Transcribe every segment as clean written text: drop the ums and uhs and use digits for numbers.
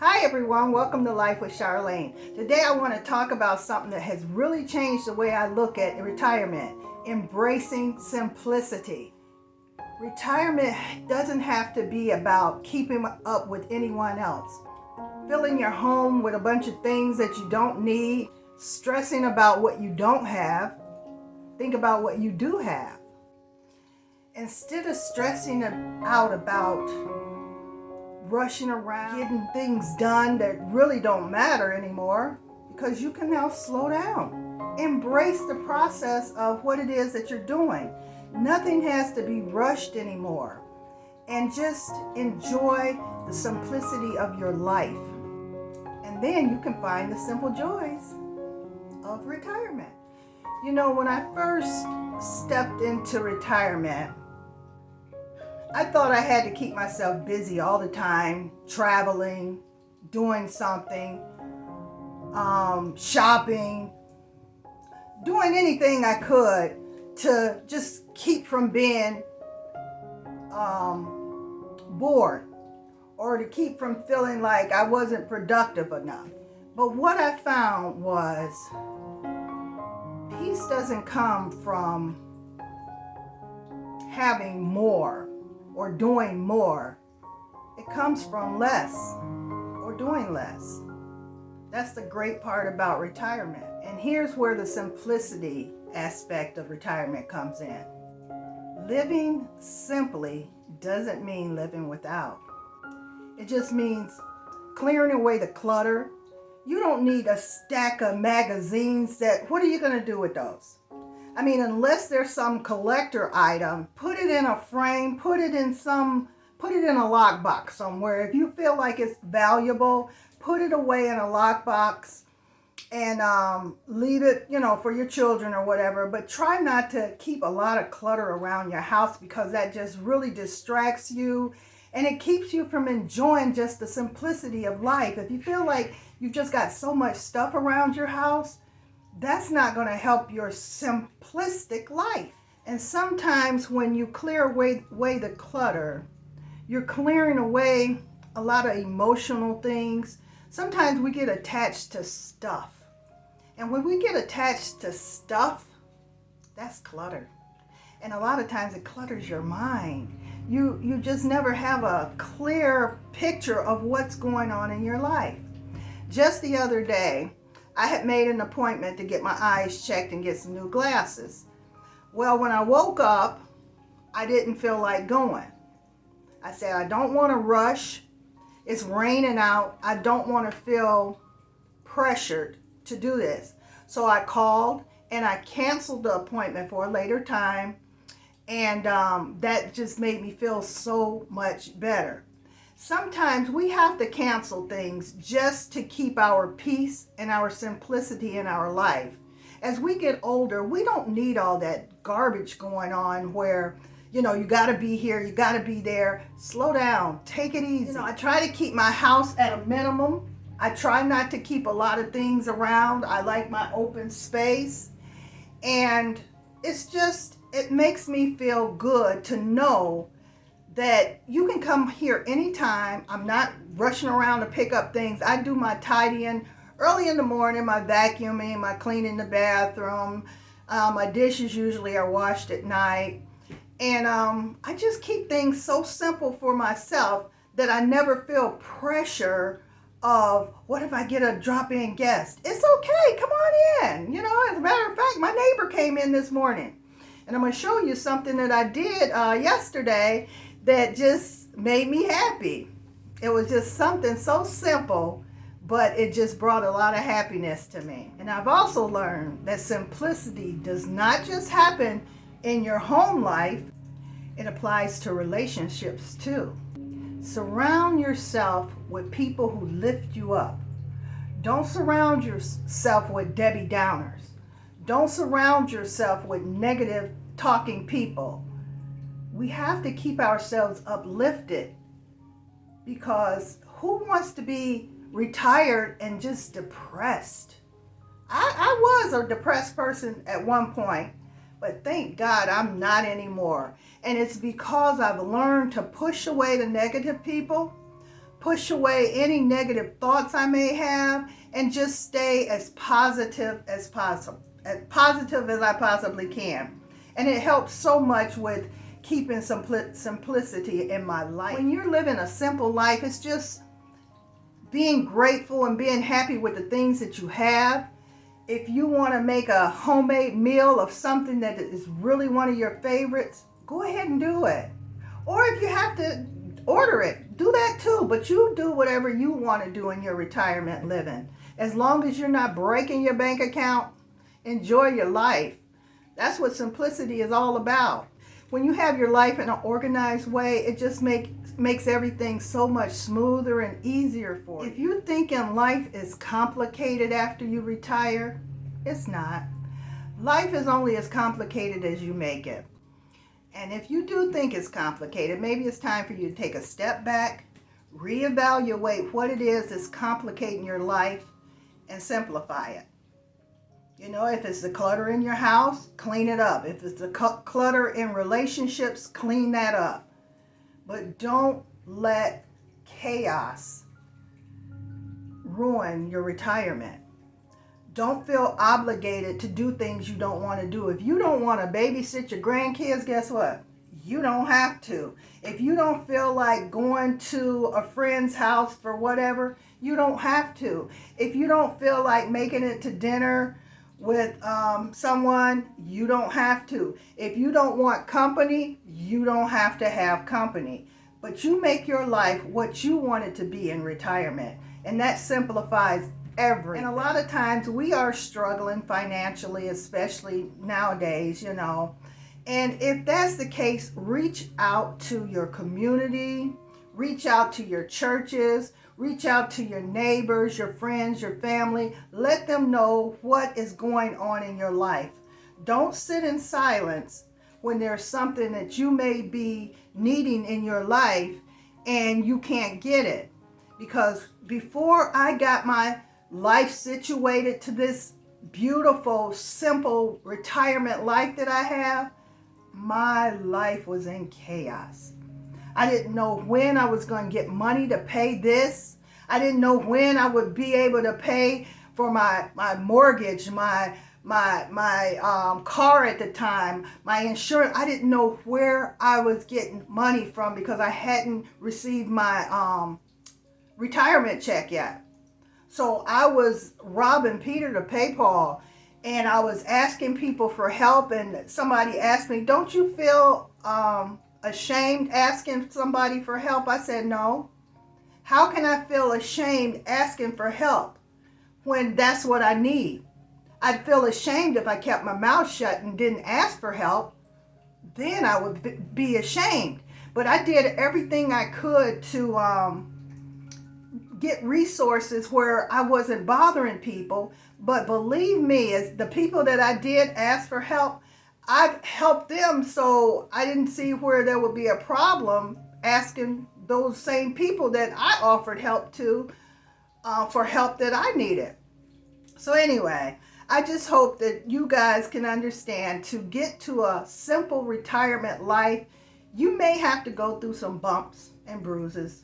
Hi everyone, welcome to Life with Charlene. Today I want to talk about something that has really changed the way I look at retirement, embracing simplicity. Retirement doesn't have to be about keeping up with anyone else, filling your home with a bunch of things that you don't need, stressing about what you don't have. Think about what you do have. Instead of stressing out about rushing around, getting things done that really don't matter anymore, because you can now slow down. Embrace the process of what it is that you're doing. Nothing has to be rushed anymore. And just enjoy the simplicity of your life. And then you can find the simple joys of retirement. You know, when I first stepped into retirement, I thought I had to keep myself busy all the time, traveling, doing something, shopping, doing anything I could to just keep from being bored or to keep from feeling like I wasn't productive enough. But what I found was peace doesn't come from having more or doing more. It comes from less or doing less. That's the great part about retirement. And here's where the simplicity aspect of retirement comes in. Living simply doesn't mean living without. It just means clearing away the clutter. You don't need a stack of magazines what are you going to do with those? I mean, unless there's some collector item, put it in a frame, put it in a lockbox somewhere. If you feel like it's valuable, put it away in a lockbox and leave it, for your children or whatever. But try not to keep a lot of clutter around your house, because that just really distracts you and it keeps you from enjoying just the simplicity of life. If you feel like you've just got so much stuff around your house, that's not going to help your simplistic life. And sometimes when you clear away the clutter, you're clearing away a lot of emotional things. Sometimes we get attached to stuff. And when we get attached to stuff, that's clutter. And a lot of times it clutters your mind. You just never have a clear picture of what's going on in your life. Just the other day, I had made an appointment to get my eyes checked and get some new glasses. Well, when I woke up, I didn't feel like going. I said, I don't want to rush. It's raining out. I don't want to feel pressured to do this. So I called and I canceled the appointment for a later time. And that just made me feel so much better. Sometimes we have to cancel things just to keep our peace and our simplicity in our life. As we get older, we don't need all that garbage going on where, you got to be here, you got to be there. Slow down, take it easy. I try to keep my house at a minimum. I try not to keep a lot of things around. I like my open space. And it makes me feel good to know that you can come here anytime. I'm not rushing around to pick up things. I do my tidying early in the morning, my vacuuming, my cleaning the bathroom. My dishes usually are washed at night. And I just keep things so simple for myself that I never feel pressure of, what if I get a drop-in guest? It's okay, come on in. As a matter of fact, my neighbor came in this morning. And I'm going to show you something that I did yesterday that just made me happy. It was just something so simple, but it just brought a lot of happiness to me. And I've also learned that simplicity does not just happen in your home life, it applies to relationships too. Surround yourself with people who lift you up. Don't surround yourself with Debbie Downers. Don't surround yourself with negative talking people. We have to keep ourselves uplifted, because who wants to be retired and just depressed? I was a depressed person at one point, but thank God I'm not anymore. And it's because I've learned to push away the negative people, push away any negative thoughts I may have, and just stay as positive as possible, as positive as I possibly can. And it helps so much with keeping simplicity in my life. When you're living a simple life, it's just being grateful and being happy with the things that you have. If you want to make a homemade meal of something that is really one of your favorites, go ahead and do it. Or if you have to order it, do that too. But you do whatever you want to do in your retirement living. As long as you're not breaking your bank account, enjoy your life. That's what simplicity is all about. When you have your life in an organized way, it just makes everything so much smoother and easier for you. If you're thinking life is complicated after you retire, it's not. Life is only as complicated as you make it. And if you do think it's complicated, maybe it's time for you to take a step back, reevaluate what it is that's complicating your life, and simplify it. You know, if it's the clutter in your house, clean it up. If it's the clutter in relationships, clean that up. But don't let chaos ruin your retirement. Don't feel obligated to do things you don't want to do. If you don't want to babysit your grandkids, guess what? You don't have to. If you don't feel like going to a friend's house for whatever, you don't have to. If you don't feel like making it to dinner with someone, you don't have to. If you don't want company, you don't have to have company. But you make your life what you want it to be in retirement. And that simplifies everything. And a lot of times we are struggling financially, especially nowadays, you know. And if that's the case, reach out to your community, reach out to your churches, reach out to your neighbors, your friends, your family. Let them know what is going on in your life. Don't sit in silence when there's something that you may be needing in your life and you can't get it. Because before I got my life situated to this beautiful, simple retirement life that I have, my life was in chaos. I didn't know when I was going to get money to pay this. I didn't know when I would be able to pay for my mortgage, my car at the time, my insurance. I didn't know where I was getting money from because I hadn't received my retirement check yet. So I was robbing Peter to pay Paul, and I was asking people for help, and somebody asked me, "Don't you feel ashamed asking somebody for help?" I said, "No. How can I feel ashamed asking for help when that's what I need? I'd feel ashamed if I kept my mouth shut and didn't ask for help. Then I would be ashamed. But I did everything I could to get resources where I wasn't bothering people. But believe me, as the people that I did ask for help, I've helped them, so I didn't see where there would be a problem asking those same people that I offered help to for help that I needed. So anyway, I just hope that you guys can understand, to get to a simple retirement life, you may have to go through some bumps and bruises,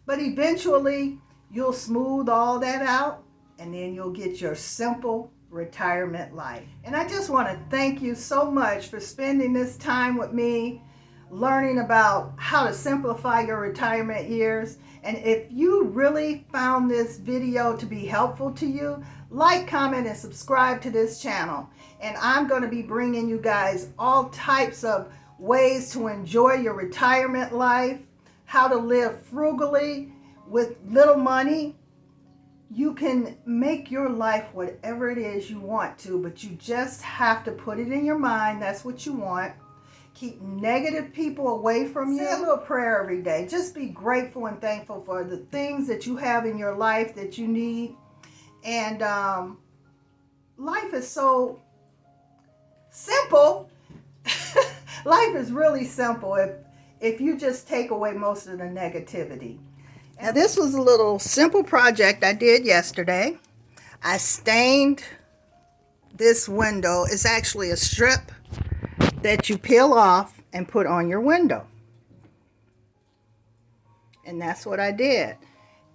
but eventually you'll smooth all that out, and then you'll get your simple retirement life. And I just want to thank you so much for spending this time with me, learning about how to simplify your retirement years. And if you really found this video to be helpful to you, like, comment, and subscribe to this channel. And I'm going to be bringing you guys all types of ways to enjoy your retirement life, how to live frugally with little money. You can make your life whatever it is you want to, but you just have to put it in your mind that's what you want. Keep negative people away from you. Say a little prayer every day. Just be grateful and thankful for the things that you have in your life that you need. And life is so simple. Life is really simple if you just take away most of the negativity. Now, this was a little simple project I did yesterday. I stained this window. It's actually a strip that you peel off and put on your window. And that's what I did.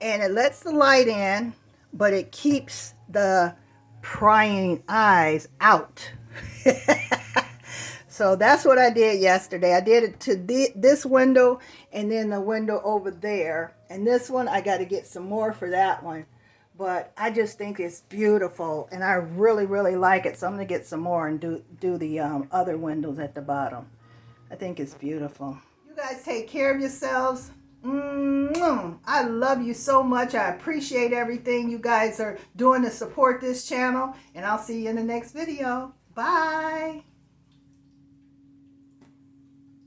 And it lets the light in, but it keeps the prying eyes out. So that's what I did yesterday. I did it to this window and then the window over there. And this one, I got to get some more for that one. But I just think it's beautiful, and I really, really like it. So I'm going to get some more and do the other windows at the bottom. I think it's beautiful. You guys take care of yourselves. I love you so much. I appreciate everything you guys are doing to support this channel. And I'll see you in the next video. Bye.